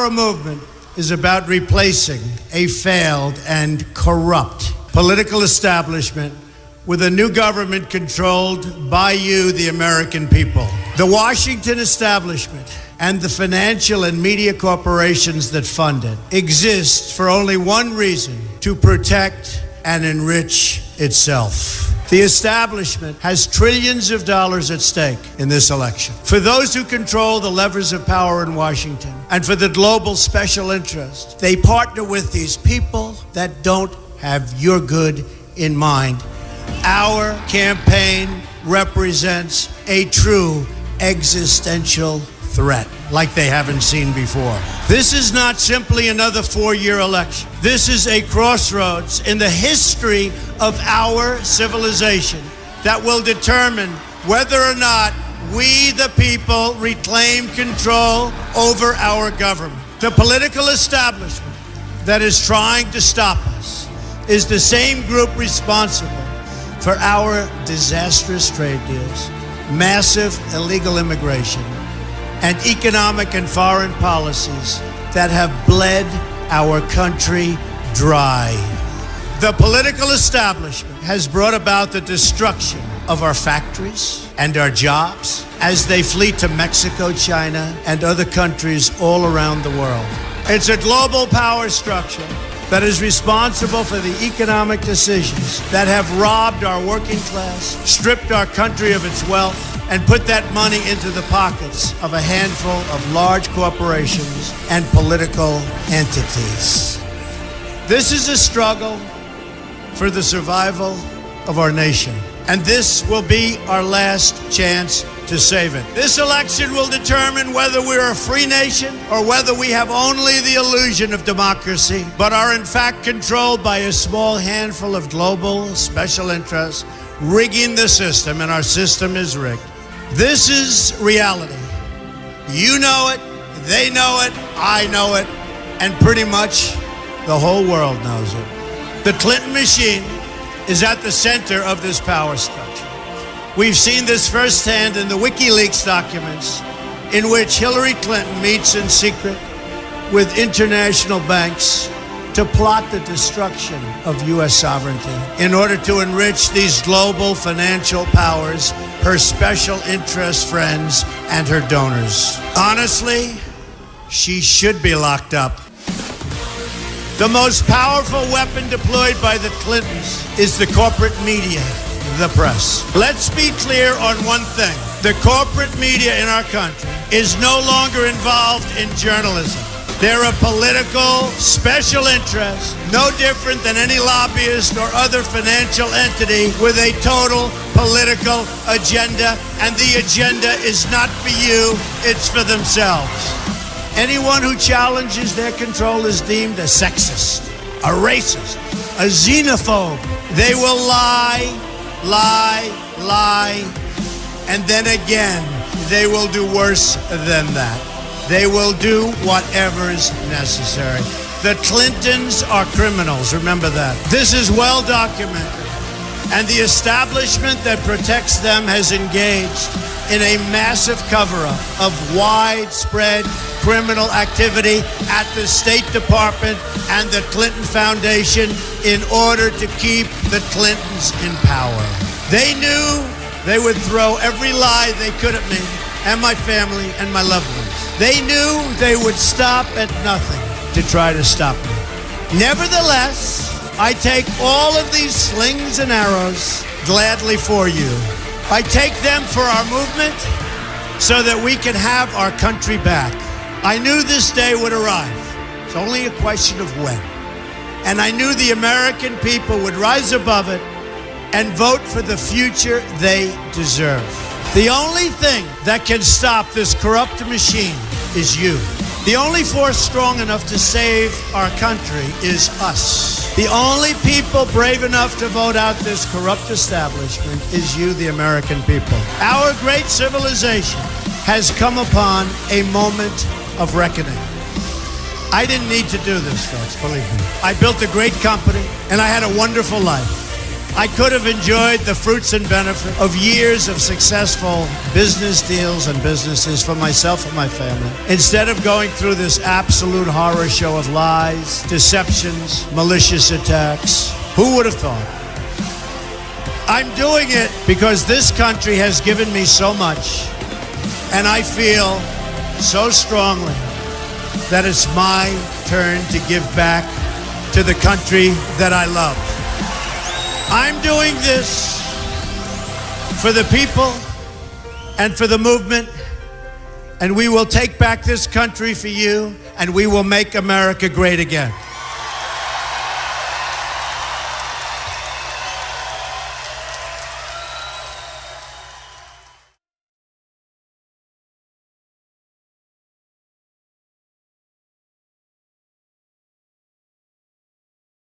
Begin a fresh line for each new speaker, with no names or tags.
Our movement is about replacing a failed and corrupt political establishment with a new government controlled by you, the American people. The Washington establishment and the financial and media corporations that fund it exist for only one reason: to protect and enrich itself. The establishment has trillions of dollars at stake in this election. For those who control the levers of power in Washington and for the global special interest, they partner with these people that don't have your good in mind. Our campaign represents a true existential threat like they haven't seen before. This is not simply another four-year election. This is a crossroads in the history of our civilization that will determine whether or not we, the people, reclaim control over our government. The political establishment that is trying to stop us is the same group responsible for our disastrous trade deals, massive illegal immigration, and economic and foreign policies that have bled our country dry. The political establishment has brought about the destruction of our factories and our jobs as they flee to Mexico, China, and other countries all around the world. It's a global power structure that is responsible for the economic decisions that have robbed our working class, stripped our country of its wealth, and put that money into the pockets of a handful of large corporations and political entities. This is a struggle for the survival of our nation, and this will be our last chance to save it. This election will determine whether we're a free nation or whether we have only the illusion of democracy, but are in fact controlled by a small handful of global special interests rigging the system, and our system is rigged. This is reality. You know it, they know it, I know it, and pretty much the whole world knows it. The Clinton machine is at the center of this power structure. We've seen this firsthand in the WikiLeaks documents, in which Hillary Clinton meets in secret with international banks to plot the destruction of U.S. sovereignty in order to enrich these global financial powers, her special interest friends, and her donors. Honestly, she should be locked up. The most powerful weapon deployed by the Clintons is the corporate media, the press. Let's be clear on one thing. The corporate media in our country is no longer involved in journalism. They're a political special interest, no different than any lobbyist or other financial entity with a total political agenda, and the agenda is not for you, it's for themselves. Anyone who challenges their control is deemed a sexist, a racist, a xenophobe. They will lie, and then again, they will do worse than that. They will do whatever is necessary. The Clintons are criminals, remember that. This is well documented, and the establishment that protects them has engaged in a massive cover-up of widespread criminal activity at the State Department and the Clinton Foundation in order to keep the Clintons in power. They knew they would throw every lie they could at me and my family and my loved ones. They knew they would stop at nothing to try to stop me. Nevertheless, I take all of these slings and arrows gladly for you. I take them for our movement so that we can have our country back. I knew this day would arrive. It's only a question of when. And I knew the American people would rise above it and vote for the future they deserve. The only thing that can stop this corrupt machine is you. The only force strong enough to save our country is us. The only people brave enough to vote out this corrupt establishment is you, the American people. Our great civilization has come upon a moment of reckoning. I didn't need to do this, folks, believe me. I built a great company, and I had a wonderful life. I could have enjoyed the fruits and benefit of years of successful business deals and businesses for myself and my family, instead of going through this absolute horror show of lies, deceptions, malicious attacks. Who would have thought? I'm doing it because this country has given me so much, and I feel so strongly that it's my turn to give back to the country that I love. I'm doing this for the people and for the movement, and we will take back this country for you, and we will make America great again.